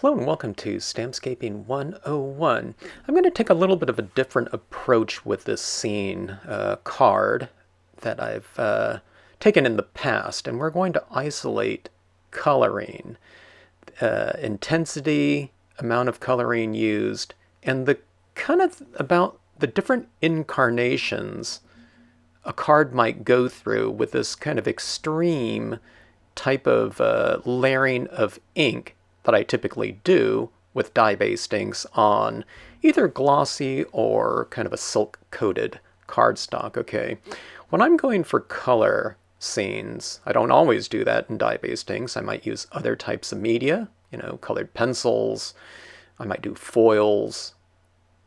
Hello and welcome to Stampscaping 101. I'm going to take a little bit of a different approach with this scene card that I've taken in the past, and we're going to isolate coloring, intensity, amount of coloring used, and the kind of about the different incarnations a card might go through with this kind of extreme type of layering of ink that I typically do with dye-based inks on either glossy or kind of a silk-coated cardstock, okay? When I'm going for color scenes, I don't always do that in dye-based inks. I might use other types of media, colored pencils, I might do foils,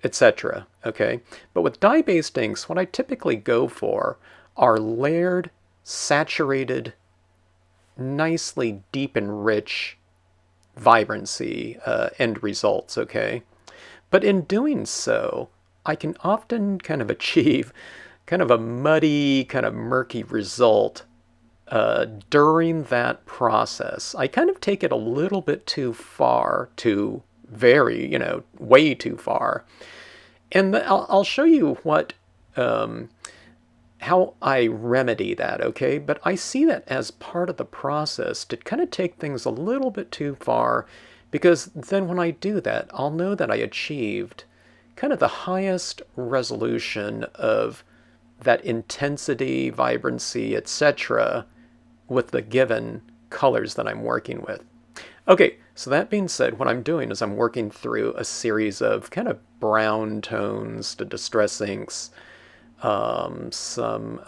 etc., okay? But with dye-based inks, what I typically go for are layered, saturated, nicely deep and rich vibrancy end results, okay? But in doing so, I can often kind of achieve kind of a muddy, kind of murky result during that process. I kind of take it a little bit too far, to very, way too far. And I'll show you what how I remedy that, okay? But I see that as part of the process to kind of take things a little bit too far, because then when I do that, I'll know that I achieved kind of the highest resolution of that intensity, vibrancy, etc. with the given colors that I'm working with. Okay, so that being said, what I'm doing is I'm working through a series of kind of brown tones to distress inks, some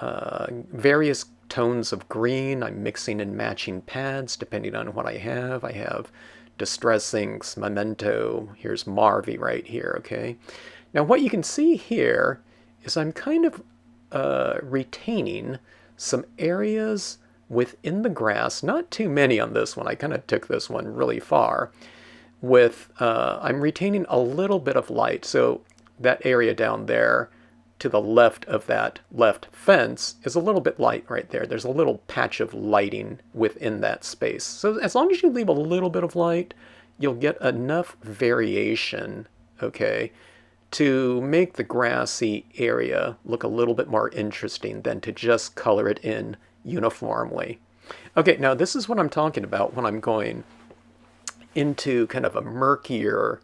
various tones of green. I'm mixing and matching pads depending on what I have. I have distress inks, Memento, here's Marvy right here, okay? Now what you can see here is I'm kind of retaining some areas within the grass, not too many on this one, I kind of took this one really far, with, I'm retaining a little bit of light, so that area down there to the left of that left fence is a little bit light right there. There's a little patch of lighting within that space. So as long as you leave a little bit of light, you'll get enough variation, okay, to make the grassy area look a little bit more interesting than to just color it in uniformly. Okay, now this is what I'm talking about when I'm going into kind of a murkier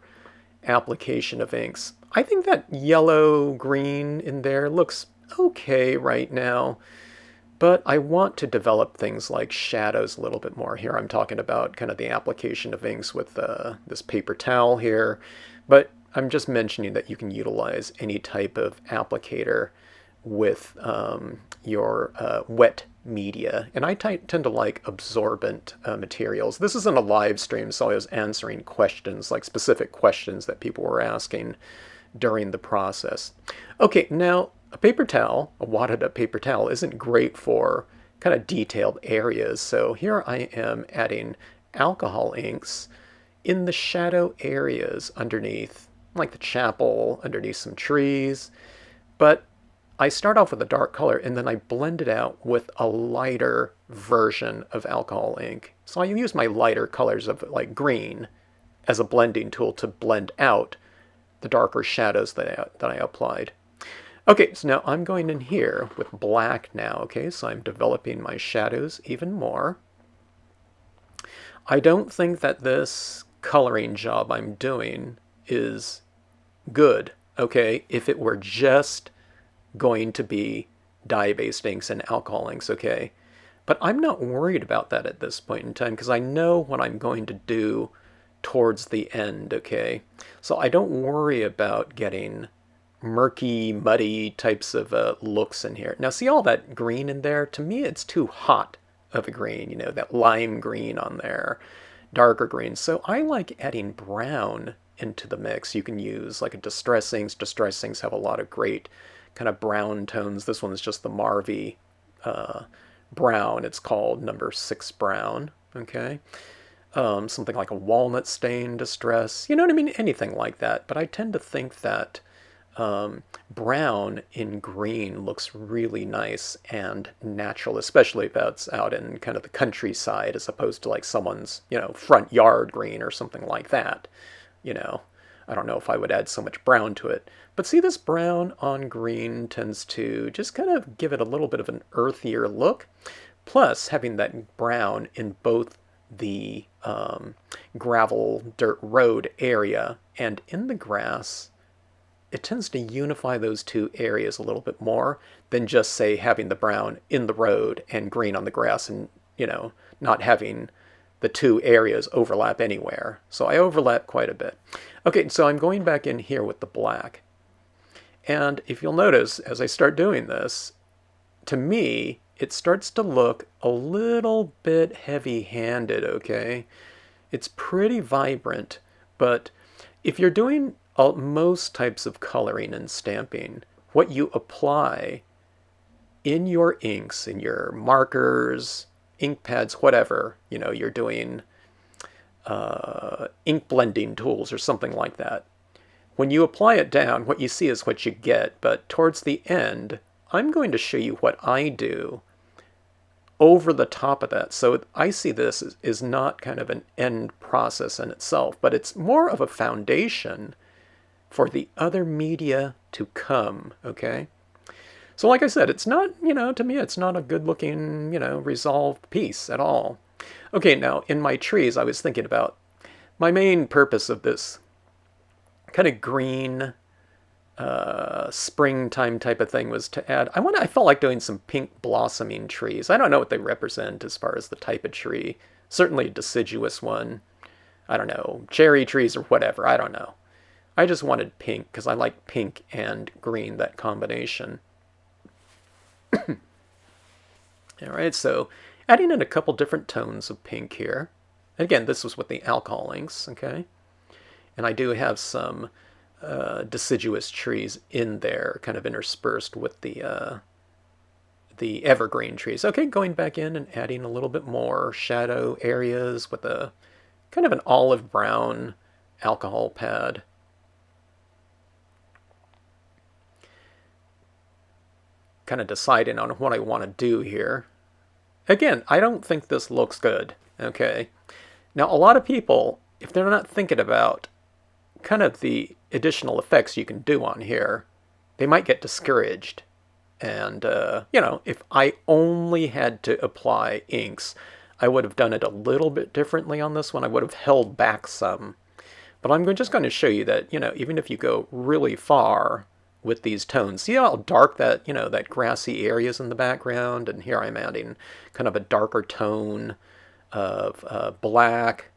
application of inks. I think that yellow-green in there looks okay right now, but I want to develop things like shadows a little bit more. Here I'm talking about kind of the application of inks with this paper towel here, but I'm just mentioning that you can utilize any type of applicator with your wet media. And I tend to like absorbent materials. This isn't a live stream, so I was answering questions, like specific questions that people were asking during the process. Okay, now a paper towel, a wadded up paper towel, isn't great for kind of detailed areas. So here I am adding alcohol inks in the shadow areas underneath, like the chapel, underneath some trees. But I start off with a dark color and then I blend it out with a lighter version of alcohol ink. So I use my lighter colors of like green as a blending tool to blend out the darker shadows that I applied. Okay, so now I'm going in here with black now, okay, so I'm developing my shadows even more. I don't think that this coloring job I'm doing is good, okay, if it were just going to be dye-based inks and alcohol inks, okay? But I'm not worried about that at this point in time because I know what I'm going to do towards the end, okay? So I don't worry about getting murky, muddy types of looks in here. Now see all that green in there? To me it's too hot of a green, that lime green on there, darker green. So I like adding brown into the mix. You can use like a distress inks. Distress inks have a lot of great kind of brown tones. This one is just the Marvy brown. It's called number 6 brown, okay? Something like a walnut stain distress, you know what I mean? Anything like that. But I tend to think that brown in green looks really nice and natural, especially if it's out in kind of the countryside as opposed to like someone's, front yard green or something like that. You know, I don't know if I would add so much brown to it. But see, this brown on green tends to just kind of give it a little bit of an earthier look. Plus, having that brown in both the gravel dirt road area and in the grass, it tends to unify those two areas a little bit more than just, say, having the brown in the road and green on the grass and, not having the two areas overlap anywhere. So I overlap quite a bit. Okay, so I'm going back in here with the black. And if you'll notice, as I start doing this, to me, it starts to look a little bit heavy-handed, okay? It's pretty vibrant, but if you're doing most types of coloring and stamping, what you apply in your inks, in your markers, ink pads, whatever, you're doing ink blending tools or something like that. When you apply it down, what you see is what you get, but towards the end, I'm going to show you what I do over the top of that. So I see this is not kind of an end process in itself, but it's more of a foundation for the other media to come, okay? So like I said, it's not, to me, it's not a good-looking, resolved piece at all. Okay, now, in my trees, I was thinking about my main purpose of this kind of green springtime type of thing was to add, I felt like doing some pink blossoming trees. I don't know what they represent as far as the type of tree. Certainly a deciduous one. I don't know, cherry trees or whatever, I don't know. I just wanted pink because I like pink and green, that combination. All right, so adding in a couple different tones of pink here. Again, this was with the alcohol inks, okay? And I do have some deciduous trees in there, kind of interspersed with the evergreen trees. Okay, going back in and adding a little bit more shadow areas with a kind of an olive brown alcohol pad. Kind of deciding on what I want to do here. Again, I don't think this looks good, okay? Now, a lot of people, if they're not thinking about kind of the additional effects you can do on here, they might get discouraged. And, if I only had to apply inks, I would have done it a little bit differently on this one. I would have held back some. But I'm just going to show you that, even if you go really far with these tones, see how dark that, that grassy area is in the background? And here I'm adding kind of a darker tone of black,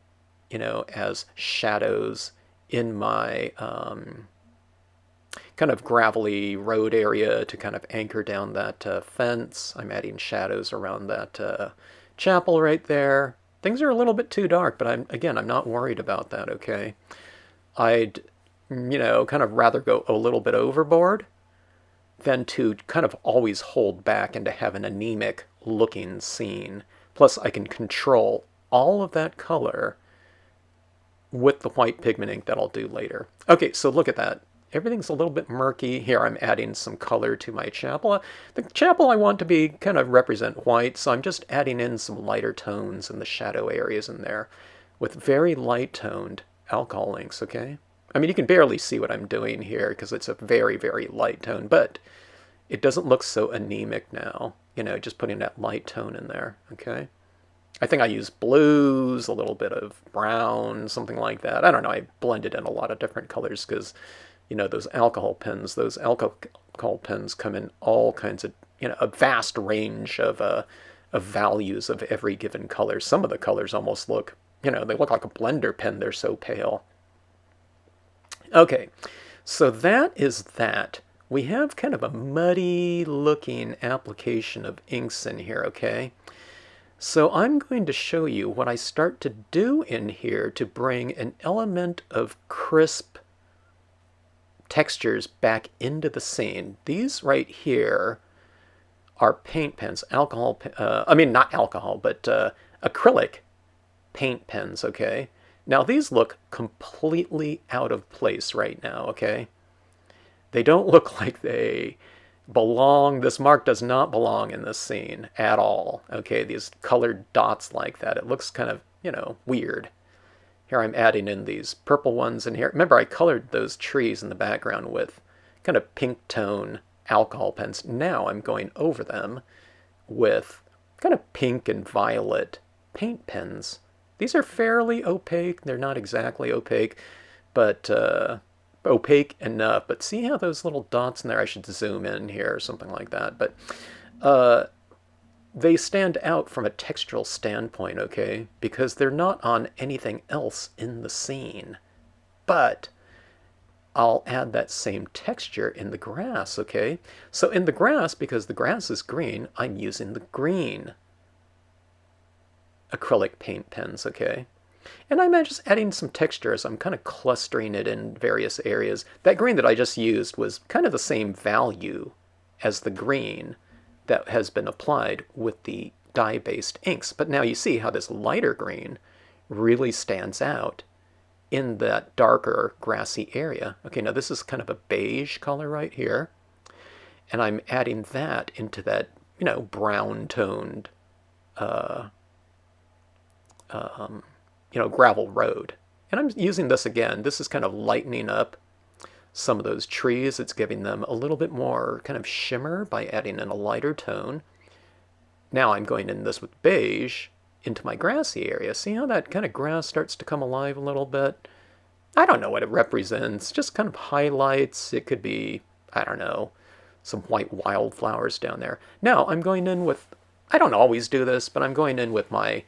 as shadows in my kind of gravelly road area to kind of anchor down that fence. I'm adding shadows around that chapel right there. Things are a little bit too dark, but I'm not worried about that, okay? I'd, kind of rather go a little bit overboard than to kind of always hold back and to have an anemic looking scene. Plus, I can control all of that color with the white pigment ink that I'll do later. Okay, so look at that. Everything's a little bit murky. Here I'm adding some color to my chapel. The chapel I want to be kind of represent white, so I'm just adding in some lighter tones in the shadow areas in there with very light toned alcohol inks, okay? I mean, you can barely see what I'm doing here because it's a very, very light tone, but it doesn't look so anemic now, just putting that light tone in there, okay? I think I used blues, a little bit of brown, something like that. I don't know, I blended in a lot of different colors because, those alcohol pens come in all kinds of, a vast range of values of every given color. Some of the colors almost look, they look like a blender pen, they're so pale. Okay, so that is that. We have kind of a muddy looking application of inks in here, okay? So I'm going to show you what I start to do in here to bring an element of crisp textures back into the scene. These right here are paint pens, not alcohol, but acrylic paint pens, okay? Now these look completely out of place right now, okay? They don't look like they belong. This mark does not belong in this scene at all. Okay, these colored dots like that. It looks kind of, weird. Here I'm adding in these purple ones in here. Remember, I colored those trees in the background with kind of pink tone alcohol pens. Now I'm going over them with kind of pink and violet paint pens. These are fairly opaque. They're not exactly opaque, but opaque enough. But see how those little dots in there, I should zoom in here or something like that. But they stand out from a textural standpoint, okay? Because they're not on anything else in the scene. But I'll add that same texture in the grass, okay? So in the grass, because the grass is green, I'm using the green acrylic paint pens, okay? And I'm just adding some textures. I'm kind of clustering it in various areas. That green that I just used was kind of the same value as the green that has been applied with the dye-based inks. But now you see how this lighter green really stands out in that darker grassy area. Okay, now this is kind of a beige color right here. And I'm adding that into that, brown-toned, gravel road. And I'm using this again. This is kind of lightening up some of those trees. It's giving them a little bit more kind of shimmer by adding in a lighter tone. Now I'm going in this with beige into my grassy area. See how that kind of grass starts to come alive a little bit? I don't know what it represents. Just kind of highlights. It could be, I don't know, some white wildflowers down there. Now I'm going in with, I don't always do this, but I'm going in with my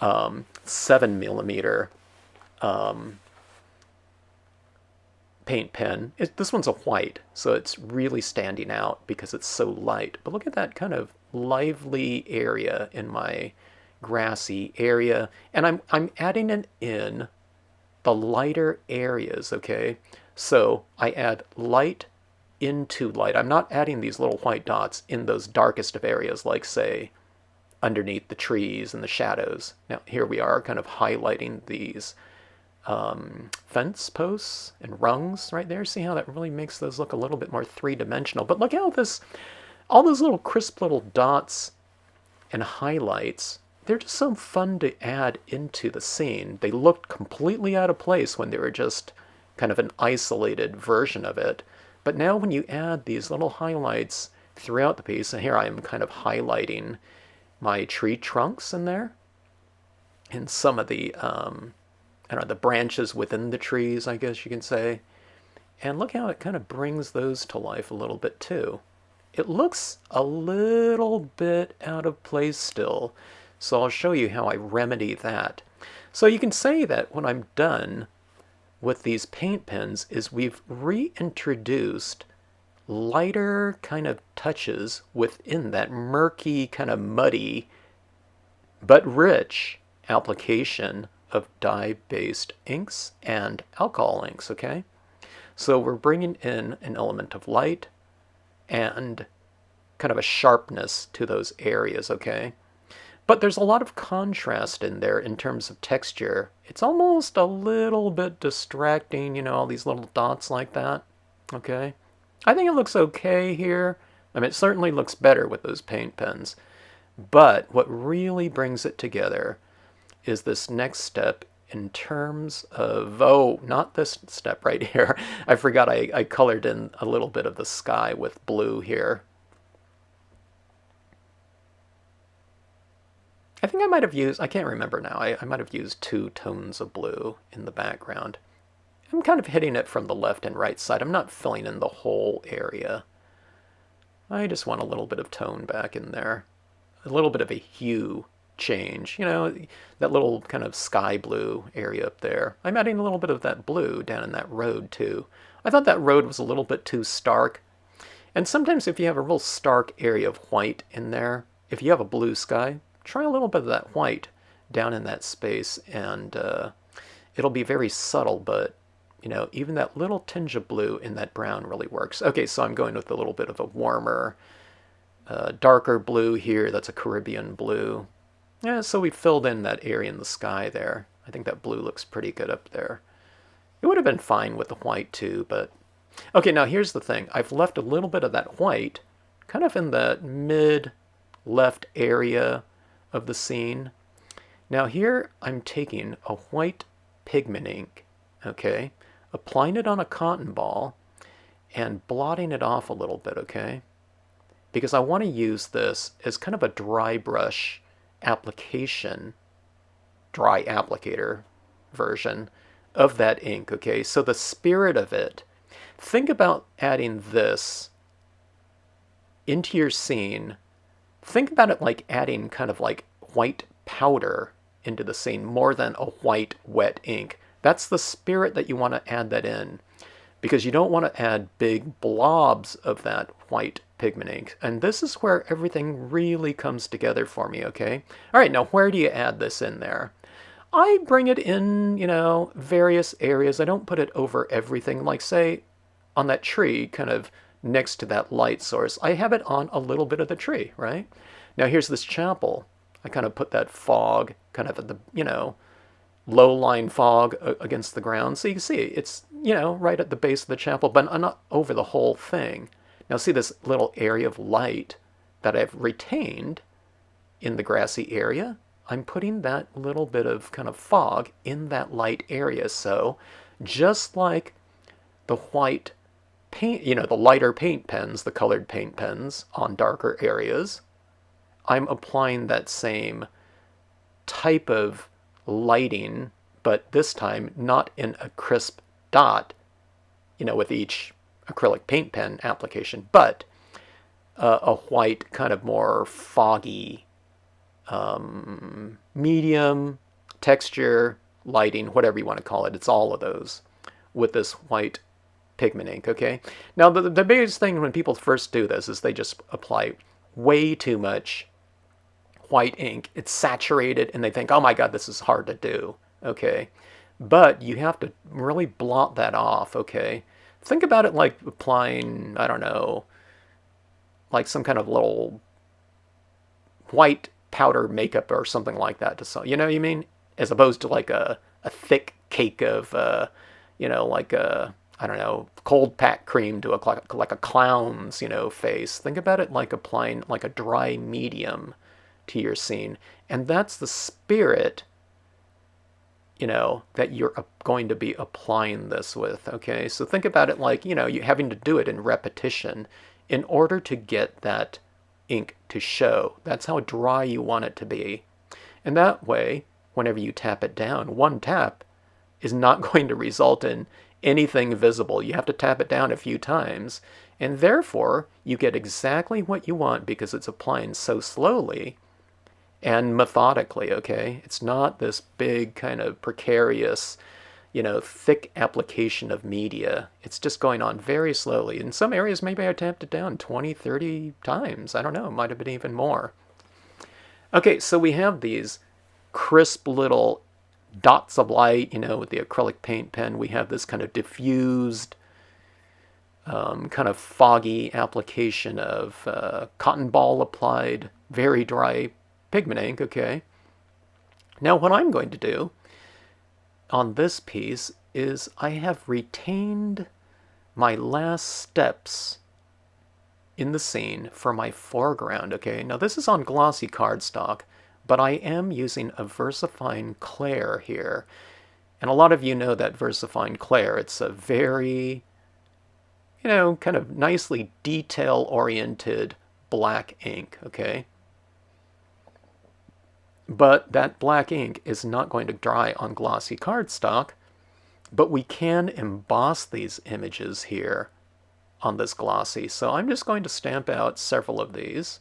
7mm paint pen. This one's a white, so it's really standing out because it's so light. But look at that kind of lively area in my grassy area, and I'm adding it in the lighter areas, okay? So I add light into light. I'm not adding these little white dots in those darkest of areas, like, say, underneath the trees and the shadows. Now, here we are kind of highlighting these fence posts and rungs right there. See how that really makes those look a little bit more three-dimensional. But look how all those little crisp little dots and highlights, they're just so fun to add into the scene. They looked completely out of place when they were just kind of an isolated version of it. But now when you add these little highlights throughout the piece, and here I am kind of highlighting my tree trunks in there, and some of the, the branches within the trees, I guess you can say. And look how it kind of brings those to life a little bit too. It looks a little bit out of place still, so I'll show you how I remedy that. So you can say that when I'm done with these paint pens is we've reintroduced lighter kind of touches within that murky, kind of muddy, but rich application of dye-based inks and alcohol inks, okay? So we're bringing in an element of light and kind of a sharpness to those areas, okay? But there's a lot of contrast in there in terms of texture. It's almost a little bit distracting, all these little dots like that, okay? I think it looks okay here. I mean, it certainly looks better with those paint pens. But what really brings it together is this next step in terms of, not this step right here. I forgot I colored in a little bit of the sky with blue here. I think I might have used, I can't remember now, I might have used 2 tones of blue in the background. I'm kind of hitting it from the left and right side. I'm not filling in the whole area. I just want a little bit of tone back in there. A little bit of a hue change. That little kind of sky blue area up there. I'm adding a little bit of that blue down in that road too. I thought that road was a little bit too stark. And sometimes if you have a real stark area of white in there, if you have a blue sky, try a little bit of that white down in that space, and it'll be very subtle, but even that little tinge of blue in that brown really works. Okay, so I'm going with a little bit of a warmer, darker blue here. That's a Caribbean blue. Yeah, so we filled in that area in the sky there. I think that blue looks pretty good up there. It would have been fine with the white too, but Okay, now here's the thing. I've left a little bit of that white kind of in the mid left area of the scene. Now here I'm taking a white pigment ink, okay, applying it on a cotton ball and blotting it off a little bit, okay? Because I want to use this as kind of a dry brush application, dry applicator version of that ink, okay? So the spirit of it, think about adding this into your scene. Think about it like adding kind of like white powder into the scene more than a white wet ink. That's the spirit that you want to add that in, because you don't want to add big blobs of that white pigment ink. And this is where everything really comes together for me, okay? All right, now where do you add this in there? I bring it in, various areas. I don't put it over everything. Like, say, on that tree, kind of next to that light source, I have it on a little bit of the tree, right? Now here's this chapel. I kind of put that fog kind of at the, low-lying fog against the ground. So you can see it's, right at the base of the chapel, but I'm not over the whole thing. Now see this little area of light that I've retained in the grassy area? I'm putting that little bit of kind of fog in that light area. So just like the white paint, the lighter paint pens, the colored paint pens on darker areas, I'm applying that same type of lighting, but this time not in a crisp dot, with each acrylic paint pen application, but a white kind of more foggy, medium texture lighting, whatever you want to call it. It's all of those with this white pigment ink, okay? Now, the biggest thing when people first do this is they just apply way too much white ink. It's saturated, and they think, oh my God, this is hard to do, okay? But you have to really blot that off, okay? Think about it like applying, I don't know, like some kind of little white powder makeup or something like that to some, you know what I mean? As opposed to like a thick cake of, like a, I don't know, cold pack cream to like a clown's, face. Think about it like applying like a dry medium to your scene. And that's the spirit, that you're going to be applying this with, okay? So think about it like, you having to do it in repetition in order to get that ink to show. That's how dry you want it to be. And that way, whenever you tap it down, one tap is not going to result in anything visible. You have to tap it down a few times, and therefore you get exactly what you want because it's applying so slowly and methodically, okay? It's not this big kind of precarious, thick application of media. It's just going on very slowly. In some areas, maybe I tapped it down 20, 30 times. I don't know, it might have been even more. Okay, so we have these crisp little dots of light, with the acrylic paint pen. We have this kind of diffused, kind of foggy application of cotton ball applied, very dry pigment ink, okay? Now what I'm going to do on this piece is I have retained my last steps in the scene for my foreground, okay? Now this is on glossy cardstock, but I am using a VersaFine Clair here. And a lot of you know that VersaFine Clair. It's a very, kind of nicely detail-oriented black ink, okay? But that black ink is not going to dry on glossy cardstock, but we can emboss these images here on this glossy. So I'm just going to stamp out several of these.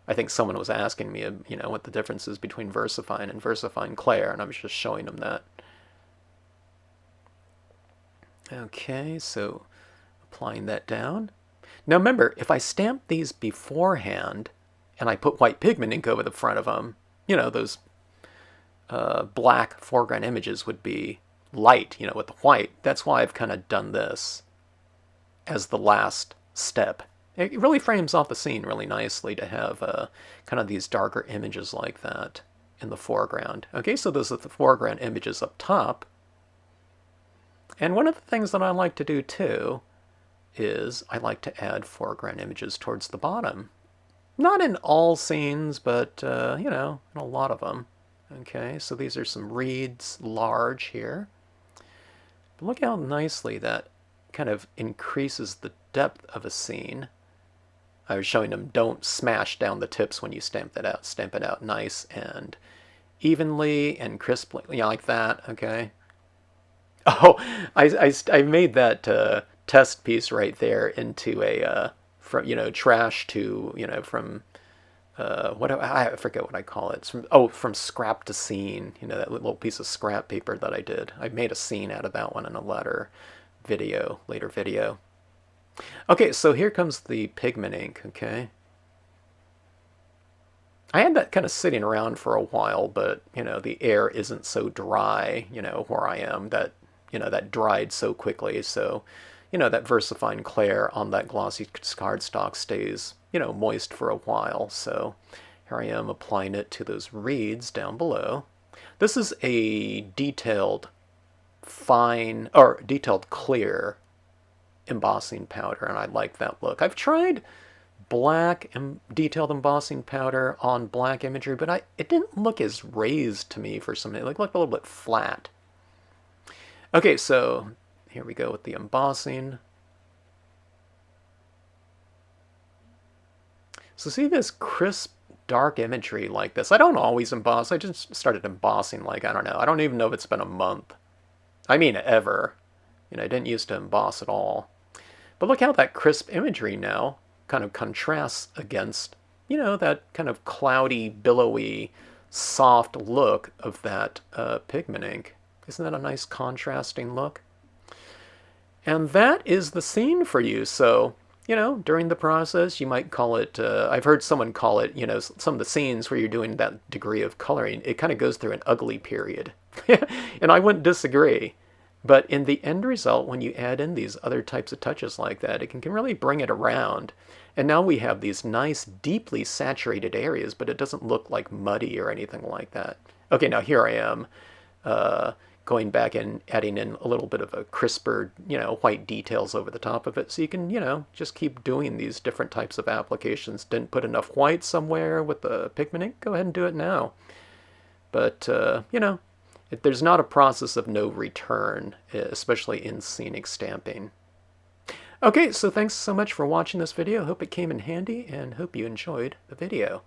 I think someone was asking me, what the difference is between VersaFine and VersaFine Clair, and I was just showing them that. Okay, so applying that down. Now remember, if I stamp these beforehand and I put white pigment ink over the front of them, those black foreground images would be light, with the white. That's why I've kind of done this as the last step. It really frames off the scene really nicely to have kind of these darker images like that in the foreground. Okay, so those are the foreground images up top. And one of the things that I like to do too is I like to add foreground images towards the bottom. Not in all scenes, but, you know, in a lot of them. Okay, so these are some reeds large here. But look how nicely that kind of increases the depth of a scene. I was showing them don't smash down the tips when you stamp that out. Stamp it out nice and evenly and crisply, you know, like that, okay? Oh, I made that test piece right there into a, from, you know, trash to, you know, from, what I forget what I call it. It's from scrap to scene. You know, that little piece of scrap paper that I did. I made a scene out of that one in a later video. Okay, so here comes the pigment ink. Okay, I had that kind of sitting around for a while, but you know, the air isn't so dry. You know, where I am, that you know that dried so quickly. So, you know, that VersaFine Clair on that glossy cardstock stays, you know, moist for a while. So here I am applying it to those reeds down below. This is a detailed fine, or detailed clear embossing powder, and I like that look. I've tried black detailed embossing powder on black imagery, but it didn't look as raised to me for some reason. It looked a little bit flat. Okay, so here we go with the embossing. So see this crisp, dark imagery like this. I don't always emboss. I just started embossing like, I don't know. I don't even know if it's been a month. I mean, ever. You know, I didn't used to emboss at all. But look how that crisp imagery now kind of contrasts against, you know, that kind of cloudy, billowy, soft look of that pigment ink. Isn't that a nice contrasting look? And that is the scene for you. So, you know, during the process, you might call it, I've heard someone call it, you know, some of the scenes where you're doing that degree of coloring, it kind of goes through an ugly period. And I wouldn't disagree. But in the end result, when you add in these other types of touches like that, it can really bring it around. And now we have these nice, deeply saturated areas, but it doesn't look like muddy or anything like that. Okay, now here I am going back and adding in a little bit of a crisper, you know, white details over the top of it. So you can, you know, just keep doing these different types of applications. Didn't put enough white somewhere with the pigment ink? Go ahead and do it now. But, you know, there's not a process of no return, especially in scenic stamping. Okay, so thanks so much for watching this video. Hope it came in handy and hope you enjoyed the video.